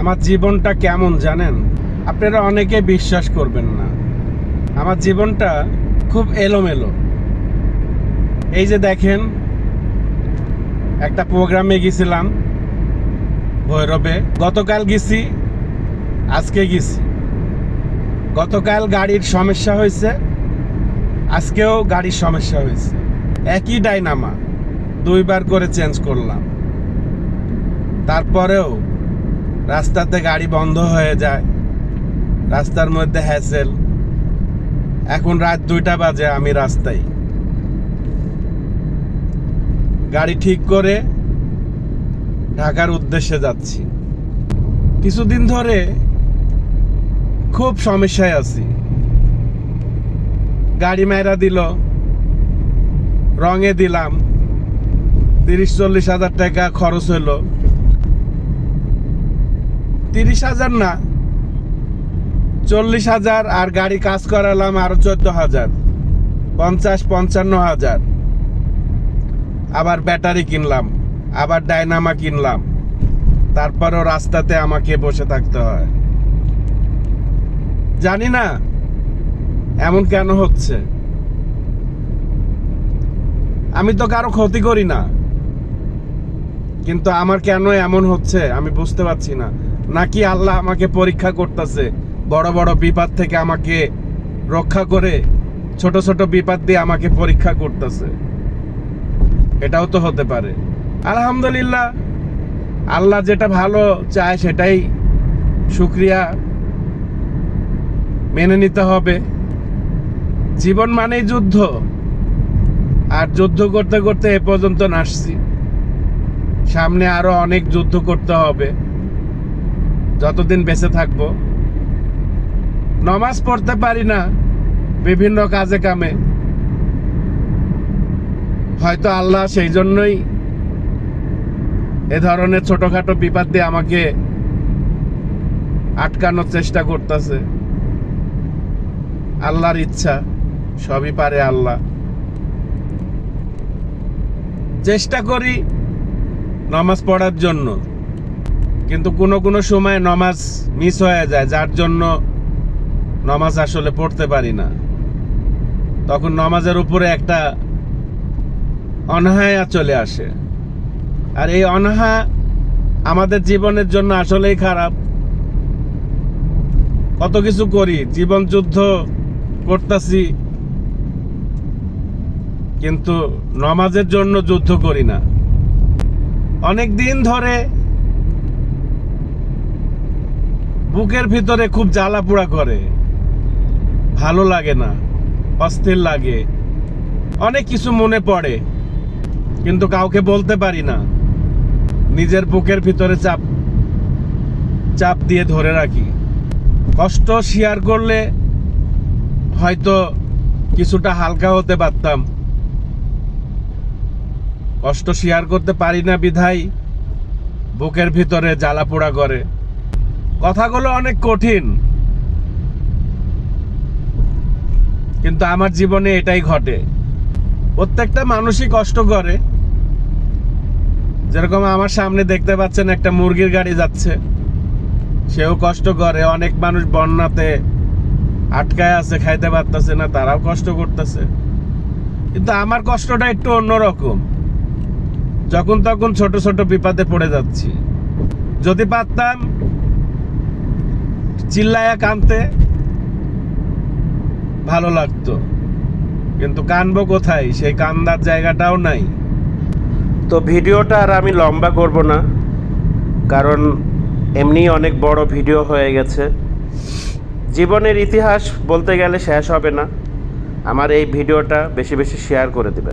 আমার জীবনটা কেমন জানেন? আপনারা অনেকে বিশ্বাস করবেন না। আমার জীবনটা খুব এলোমেলো। এই যে দেখেন, একটা প্রোগ্রামে গেছিলাম ভৈরবে। গতকাল গেছি, আজকে গেছি। গতকাল গাড়ির সমস্যা হয়েছে, আজকেও গাড়ির সমস্যা হয়েছে। একই ডাইনামা 2বার করে চেঞ্জ করলাম। তারপরেও রাস্তাতে গাড়ি বন্ধ হয়ে যায়, রাস্তার মধ্যে হ্যাসেল। এখন রাত 2টা বাজে, আমি রাস্তায় গাড়ি ঠিক করে ঢাকার উদ্দেশ্যে যাচ্ছি। কিছুদিন ধরে খুব সমস্যায় আছি। গাড়ি মেরা দিল, রঙে দিলাম, 30-40 হাজার টাকা খরচ হলো। 30,000 না, 40,000, আর গাড়ি কাজ করালাম আরো 14,000, 50-55,000। আবার ব্যাটারি কিনলাম, আবার ডাইনামা কিনলাম, তারপরও রাস্তাতে আমাকে বসে থাকতে হয়। জানি না এমন কেন হচ্ছে। আমি তো কারো ক্ষতি করি না, কিন্তু আমার কেন এমন হচ্ছে আমি বুঝতে পারছি না। নাকি আল্লাহ আমাকে পরীক্ষা করতেছে, বড় বড় বিপদ থেকে আমাকে রক্ষা করে ছোট ছোট বিপদ দিয়ে আমাকে পরীক্ষা করতেছে। এটাও তো হতে পারে। আলহামদুলিল্লাহ, আল্লাহ যেটা ভালো চায় সেটাই শুকরিয়া মেনে নিতে হবে। জীবন মানেই যুদ্ধ, আর যুদ্ধ করতে করতে এ পর্যন্ত আসছি। সামনে আরো অনেক যুদ্ধ করতে হবে যতদিন বেঁচে থাকবো। নামাজ পড়তে পারি না বিভিন্ন কাজে কামে, হয়তো আল্লাহ সেই জন্যই এ ধরনের ছোটখাটো বিপদ দিয়ে আমাকে আটকানোর চেষ্টা করতেছে। আল্লাহর ইচ্ছা, সবই পারে আল্লাহ। চেষ্টা করি নামাজ পড়ার জন্য, কিন্তু কোনো কোনো সময় নামাজ মিস হয়ে যায়, যার জন্য নামাজ আসলে পড়তে পারি না। তখন নামাজের উপরে একটা অনাহায়া চলে আসে, আর এই অনাহা আমাদের জীবনের জন্য আসলেই খারাপ। কত কিছু করি, জীবন যুদ্ধ করতেছি, কিন্তু নামাজের জন্য যুদ্ধ করি না। অনেক দিন ধরে বুকের ভিতরে খুব জ্বালা পোড়া করে, ভালো লাগে না, অস্থির লাগে, অনেক কিছু মনে পড়ে, কিন্তু কাউকে বলতে পারি না। নিজের বুকের ভিতরে চাপ দিয়ে ধরে রাখি। কষ্ট শেয়ার করলে হয়তো কিছুটা হালকা হতে পারতাম। কষ্ট শেয়ার করতে পারি না বিধায় বুকের ভিতরে জ্বালা পোড়া করে। কথাগুলো অনেক কঠিন, কিন্তু আমার জীবনে এটাই ঘটে। প্রত্যেকটা মানুষই কষ্ট করে। যেরকম আমার সামনে দেখতে পাচ্ছেন একটা মুরগির গাড়ি যাচ্ছে, সেও কষ্ট করে। অনেক মানুষ বন্যাতে আটকায় আছে, খাইতে পারতেছে না, তারাও কষ্ট করতেছে। কিন্তু আমার কষ্টটা একটু অন্যরকম। যখন তখন ছোট ছোট বিপদে পড়ে যাচ্ছি। যদি পারতাম চিল্লায়া কানতে, ভালো লাগতো, কিন্তু কানবো কোথায়, সেই কান্দার জায়গাটাও নাই। তো ভিডিওটা আর আমি লম্বা করব না, কারণ এমনি অনেক বড় ভিডিও হয়ে গেছে। জীবনের ইতিহাস বলতে গেলে শেষ হবে না। আমার এই ভিডিওটা বেশি বেশি শেয়ার করে দেবেন।